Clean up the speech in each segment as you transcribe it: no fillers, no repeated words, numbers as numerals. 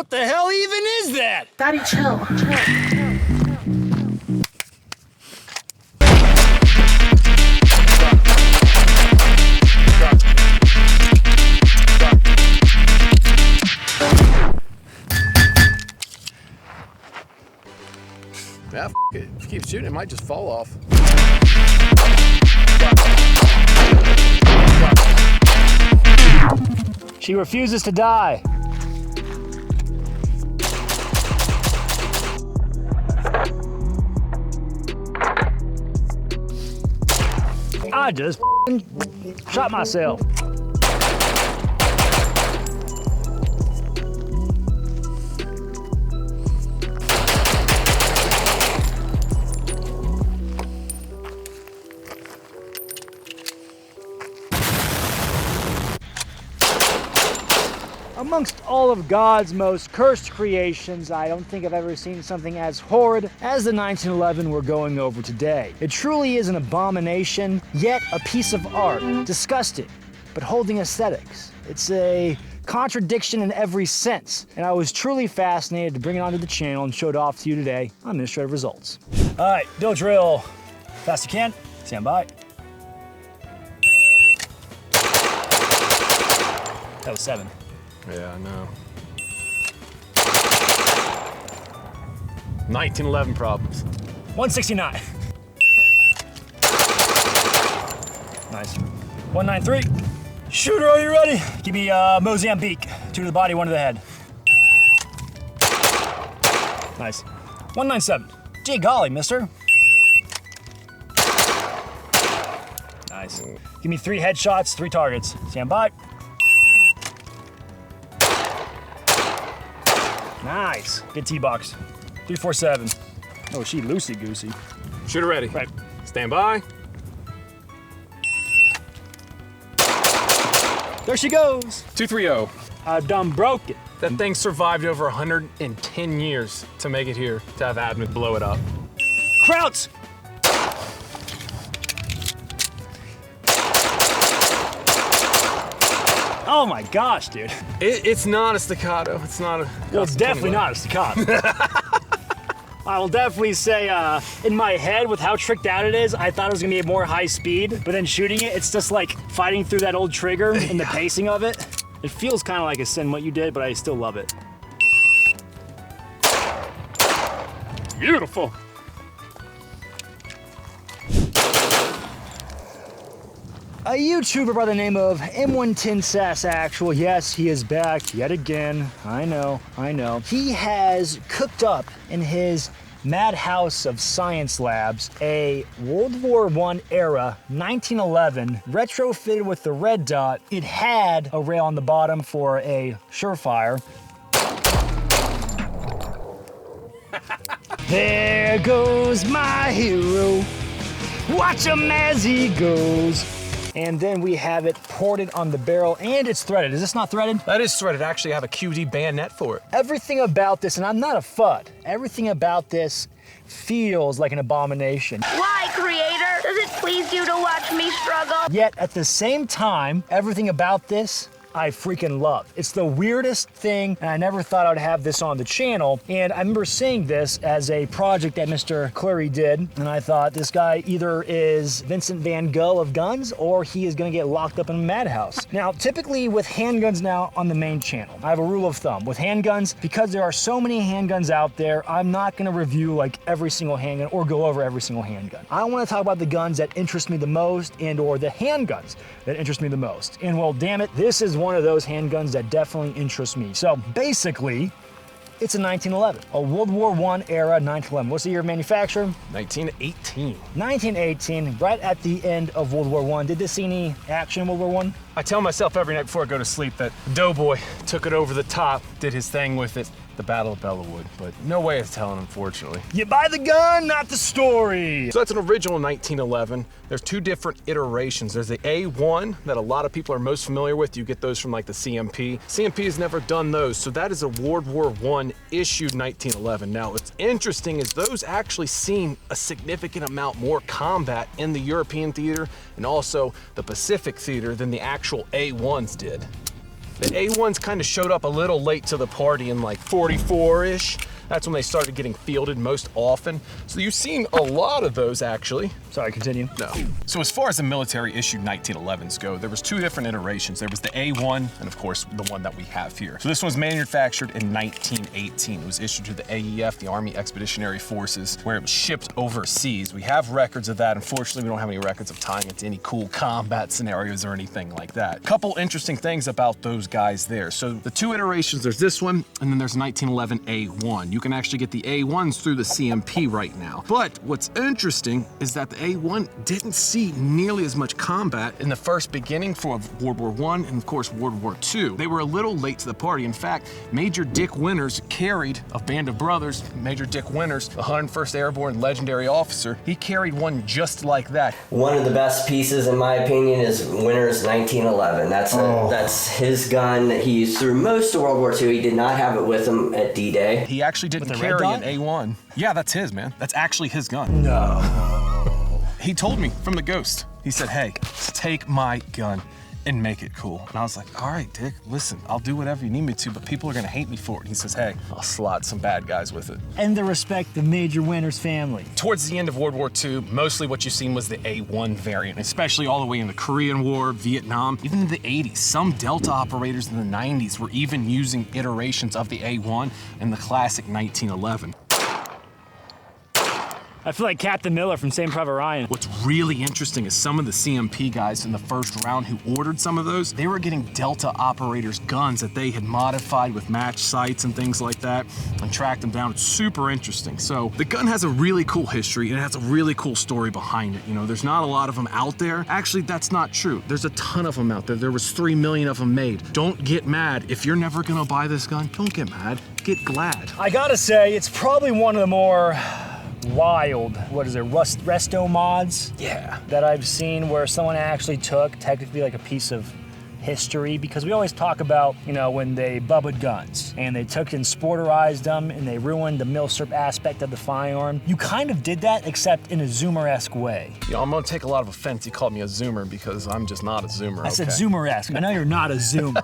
What the hell even is that? Daddy, chill. Yeah, f it. If you keep shooting, it might just fall off. She refuses to die. I just shot myself. Amongst all of God's most cursed creations, I don't think I've ever seen something as horrid as the 1911 we're going over today. It truly is an abomination, yet a piece of art. Disgusting, but holding aesthetics. It's a contradiction in every sense, and I was truly fascinated to bring it onto the channel and show it off to you today on Administrative Results. All right, do a drill. Fast you can. Stand by. That was 7. Yeah, I know. 1911 problems. 169. Nice. 193. Shooter, are you ready? Give me Mozambique. 2 to the body, 1 to the head. Nice. 197. Gee golly, mister. Nice. Give me 3 headshots, 3 targets. Stand by. Nice. Good T-box. 347. Oh, she loosey-goosey. Shooter ready. Right. Stand by. There she goes. 230. I done broke it. That thing survived over 110 years to make it here, to have admin blow it up. Krauts! Oh my gosh, dude. It's not a staccato. It's not a... Well, it's definitely not a staccato. I will definitely say, in my head, with how tricked out it is, I thought it was gonna be more high speed, but then shooting it, it's just like fighting through that old trigger and the pacing of it. It feels kind of like a sin what you did, but I still love it. Beautiful. A YouTuber by the name of M110Sass Actual, yes, he is back yet again. I know. He has cooked up in his madhouse of science labs a World War I era 1911 retrofitted with the red dot. It had a rail on the bottom for a surefire. There goes my hero. Watch him as he goes. And then we have it ported on the barrel, and it's threaded. Is this not threaded? That is threaded. Actually, I have a QD bayonet for it. Everything about this, and I'm not a FUD, everything about this feels like an abomination. Why, creator? Does it please you to watch me struggle? Yet, at the same time, everything about this I freaking love. It's the weirdest thing, and I never thought I would have this on the channel. And I remember seeing this as a project that Mr. Cleary did, and I thought this guy either is Vincent Van Gogh of guns, or he is gonna get locked up in a madhouse. Now, typically with handguns now on the main channel, I have a rule of thumb. With handguns, because there are so many handguns out there, I'm not gonna review like every single handgun or go over every single handgun. I wanna talk about the guns that interest me the most and or the handguns that interest me the most. And well, damn it, this is one of those handguns that definitely interests me. So basically, it's a 1911, a World War I era 1911. What's the year of manufacture? 1918. 1918, right at the end of World War I. Did this see any action in World War I? I tell myself every night before I go to sleep that Doughboy took it over the top, did his thing with it, the Battle of Bellawood, but no way of telling, unfortunately. You buy the gun, not the story. So that's an original 1911. There's two different iterations. There's the A1 that a lot of people are most familiar with. You get those from like the CMP. CMP has never done those, so that is a World War I issued 1911. Now, what's interesting is those actually seen a significant amount more combat in the European theater and also the Pacific theater than the actual A1s did. The A1s kind of showed up a little late to the party in like 44-ish. That's when they started getting fielded most often. So you've seen a lot of those actually. Sorry, continue. No. So as far as the military issued 1911s go, there was two different iterations. There was the A1 and of course the one that we have here. So this was manufactured in 1918. It was issued to the AEF, the Army Expeditionary Forces, where it was shipped overseas. We have records of that. Unfortunately, we don't have any records of tying it to any cool combat scenarios or anything like that. Couple interesting things about those guys there. So the two iterations, there's this one and then there's 1911 A1. You can actually get the A1s through the CMP right now. But what's interesting is that the A1 didn't see nearly as much combat in the first beginning for World War I and of course World War II. They were a little late to the party. In fact, Major Dick Winters carried a band of brothers. Major Dick Winters, the 101st Airborne legendary officer, he carried one just like that. One of the best pieces, in my opinion, is Winters 1911. That's his gun he used through most of World War II. He did not have it with him at D-Day. He actually didn't carry an A1. Yeah, that's his, man. That's actually his gun. No. He told me from the ghost. He said, hey, take my gun and make it cool. And I was like, all right, Dick, listen, I'll do whatever you need me to, but people are gonna hate me for it. And he says, hey, I'll slot some bad guys with it. And the respect of Major Winters' family. Towards the end of World War II, mostly what you've seen was the A1 variant, especially all the way in the Korean War, Vietnam, even in the 80s. Some Delta operators in the 90s were even using iterations of the A1 and the classic 1911. I feel like Captain Miller from Saving Private Ryan. What's really interesting is some of the CMP guys in the first round who ordered some of those, they were getting Delta operators guns that they had modified with match sights and things like that and tracked them down. It's super interesting. So the gun has a really cool history and it has a really cool story behind it. You know, there's not a lot of them out there. Actually, that's not true. There's a ton of them out there. There was 3 million of them made. Don't get mad. If you're never gonna buy this gun, don't get mad. Get glad. I gotta say, it's probably one of the more wild, what is it, resto mods? Yeah. That I've seen where someone actually took technically like a piece of history, because we always talk about, you know, when they bubba'd guns and they took and sporterized them and they ruined the milsurp aspect of the firearm. You kind of did that, except in a Zoomer-esque way. You know, I'm gonna take a lot of offense. You called me a Zoomer because I'm just not a Zoomer. I said Zoomer-esque. I know you're not a Zoomer.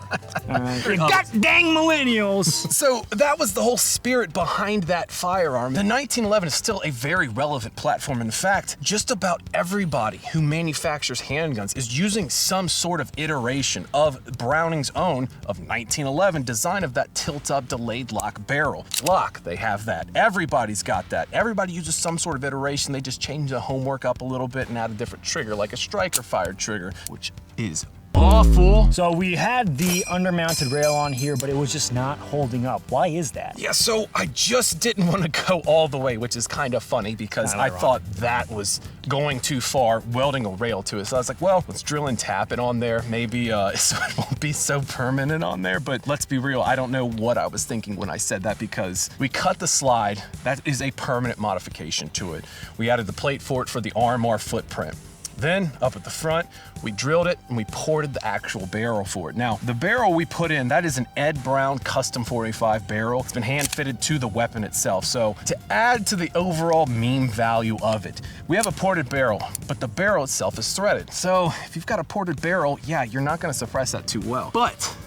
You god dang millennials. So that was the whole spirit behind that firearm. The 1911 is still a very relevant platform. In fact, just about everybody who manufactures handguns is using some sort of iteration of Browning's own of 1911 design of that tilt-up delayed lock barrel. Glock, they have that. Everybody's got that. Everybody uses some sort of iteration. They just change the homework up a little bit and add a different trigger, like a striker-fired trigger, which is awful. So we had the undermounted rail on here, but it was just not holding up. Why is that? Yeah, so I just didn't want to go all the way, which is kind of funny because I thought that was going too far, welding a rail to it. So I was like, well, let's drill and tap it on there. Maybe so it won't be so permanent on there, but let's be real. I don't know what I was thinking when I said that, because we cut the slide. That is a permanent modification to it. We added the plate for it for the RMR footprint. Then, up at the front, we drilled it and we ported the actual barrel for it. Now, the barrel we put in, that is an Ed Brown custom 45 barrel. It's been hand fitted to the weapon itself. So to add to the overall meme value of it, we have a ported barrel, but the barrel itself is threaded. So if you've got a ported barrel, yeah, you're not gonna suppress that too well. But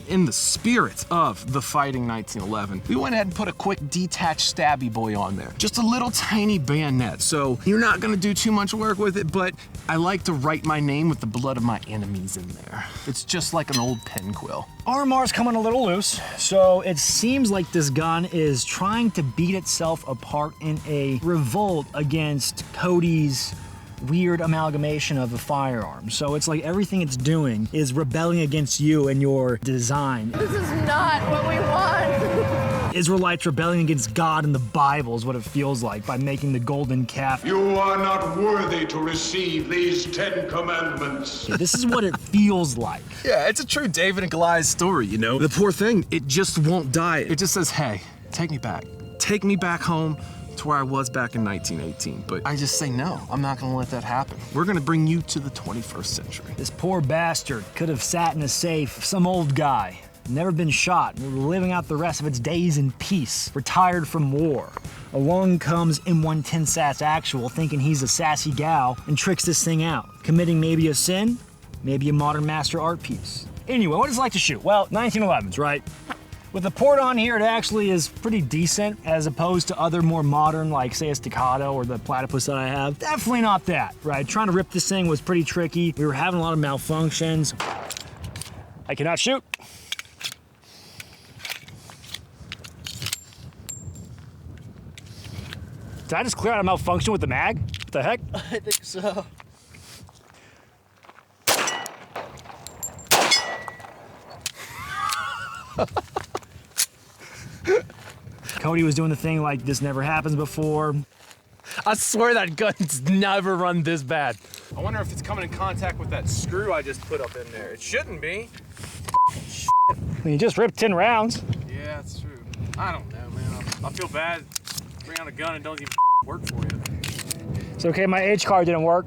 in the spirit of the fighting 1911, we went ahead and put a quick detached stabby boy on there. Just a little tiny bayonet. So you're not gonna do too much work with it, but I like to write my name with the blood of my enemies in there. It's just like an old pen quill. RMR's coming a little loose, so it seems like this gun is trying to beat itself apart in a revolt against Cody's weird amalgamation of a firearm. So it's like everything it's doing is rebelling against you and your design. This is not what we want. Israelites rebelling against God and the Bible is what it feels like by making the golden calf. You are not worthy to receive these 10 commandments. This is what it feels like. Yeah, it's a true David and Goliath story, you know? The poor thing, it just won't die. It just says, hey, take me back. Take me back home to where I was back in 1918. But I just say no, I'm not gonna let that happen. We're gonna bring you to the 21st century. This poor bastard could have sat in a safe, some old guy, never been shot, living out the rest of its days in peace, retired from war. Along comes M110 Sass Actual, thinking he's a sassy gal, and tricks this thing out, committing maybe a sin, maybe a modern master art piece. Anyway, what does it like to shoot? Well, 1911s, right? With the port on here, it actually is pretty decent as opposed to other more modern, like say a staccato or the platypus that I have. Definitely not that, right? Trying to rip this thing was pretty tricky. We were having a lot of malfunctions. I cannot shoot. Did I just clear out a malfunction with the mag? What the heck? I think so. Cody was doing the thing like this never happens before. I swear that gun's never run this bad. I wonder if it's coming in contact with that screw I just put up in there. It shouldn't be. I mean, you just ripped 10 rounds. Yeah, that's true. I don't know, man. I feel bad. Bring out a gun and don't even work for you. It's okay, my H card didn't work.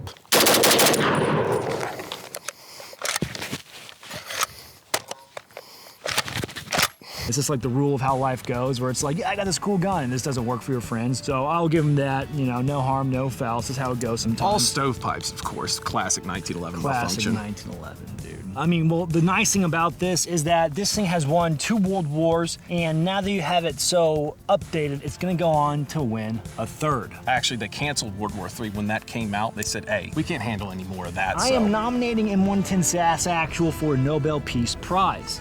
It's just like the rule of how life goes, where it's like, yeah, I got this cool gun, and this doesn't work for your friends. So I'll give them that, you know, no harm, no foul. This is how it goes sometimes. All stovepipes, of course. Classic 1911 Classic malfunction. 1911, dude. I mean, well, the nice thing about this is that this thing has won 2 world wars, and now that you have it so updated, it's gonna go on to win a 3rd. Actually, they canceled World War III when that came out. They said, hey, we can't handle any more of that. I am nominating M110 SAS Actual for a Nobel Peace Prize.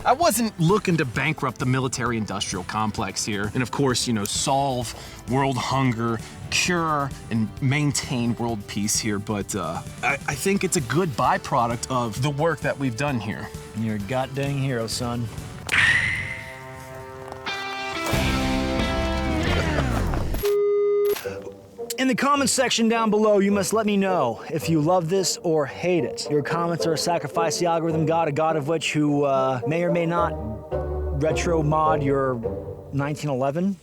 I wasn't looking to bankrupt the military-industrial complex here, and of course, you know, solve world hunger, cure, and maintain world peace here, but I think it's a good byproduct of the work that we've done here. You're a goddamn hero, son. In the comments section down below, you must let me know if you love this or hate it. Your comments are a sacrifice to the algorithm god, a god of which who may or may not retro mod your 1911.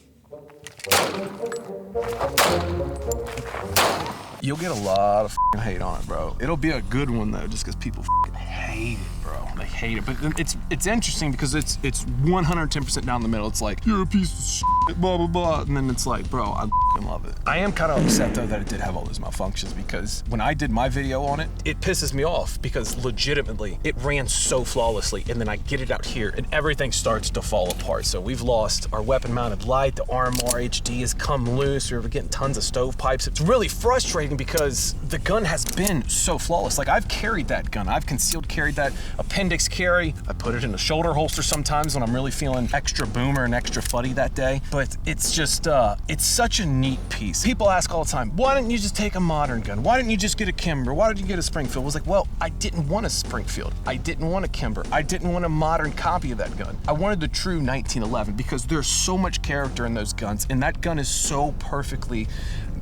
You'll get a lot of hate on it, bro. It'll be a good one though, just because people hate it, bro. They hate it, but it's interesting because it's 110% down the middle. It's like, you're a piece of shit, blah blah blah, and then it's like, bro, I love it. I am kind of upset though that it did have all those malfunctions, because when I did my video on it, it pisses me off because legitimately it ran so flawlessly, and then I get it out here and everything starts to fall apart. So we've lost our weapon-mounted light, the RMR HD has come loose, we're getting tons of stovepipes. It's really frustrating because the gun has been so flawless. Like, I've carried that gun, I've concealed carried that appendix carry, I put it in a shoulder holster sometimes when I'm really feeling extra boomer and extra fuddy that day, but it's just, it's such a neat piece. People ask all the time, why didn't you just take a modern gun? Why didn't you just get a Kimber? Why did you get a Springfield? I was like, well, I didn't want a Springfield. I didn't want a Kimber. I didn't want a modern copy of that gun. I wanted the true 1911 because there's so much character in those guns, and that gun is so perfectly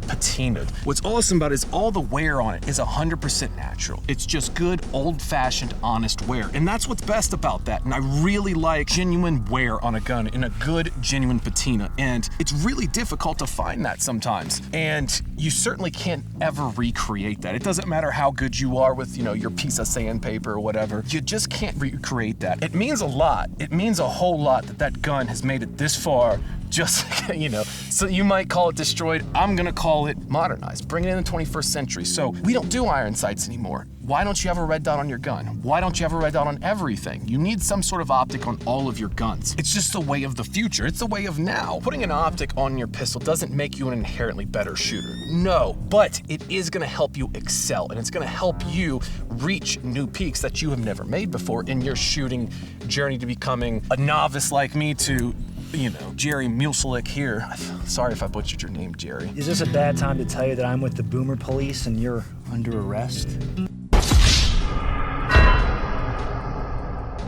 patinaed. What's awesome about it is all the wear on it is 100% natural. It's just good, old-fashioned, honest wear. And that's what's best about that. And I really like genuine wear on a gun in a good, genuine patina. And it's really difficult to find that sometimes. And you certainly can't ever recreate that. It doesn't matter how good you are with, you know, your piece of sandpaper or whatever. You just can't recreate that. It means a lot. It means a whole lot that that gun has made it this far. Just, you know, so you might call it destroyed. I'm gonna call it modernized. Bring it in the 21st century. So we don't do iron sights anymore. Why don't you have a red dot on your gun? Why don't you have a red dot on everything? You need some sort of optic on all of your guns. It's just the way of the future. It's the way of now. Putting an optic on your pistol doesn't make you an inherently better shooter. No, but it is gonna help you excel, and it's gonna help you reach new peaks that you have never made before in your shooting journey to becoming a novice like me to, you know, Jerry Muselik here. Sorry if I butchered your name, Jerry. Is this a bad time to tell you that I'm with the Boomer Police and you're under arrest?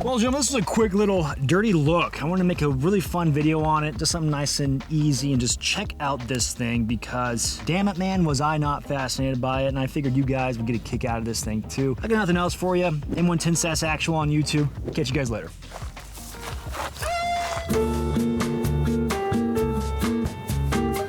Well, gentlemen, this is a quick little dirty look. I want to make a really fun video on it, just something nice and easy, and just check out this thing because, damn it, man, was I not fascinated by it, and I figured you guys would get a kick out of this thing too. I got nothing else for you. M110 SAS Actual on YouTube. Catch you guys later.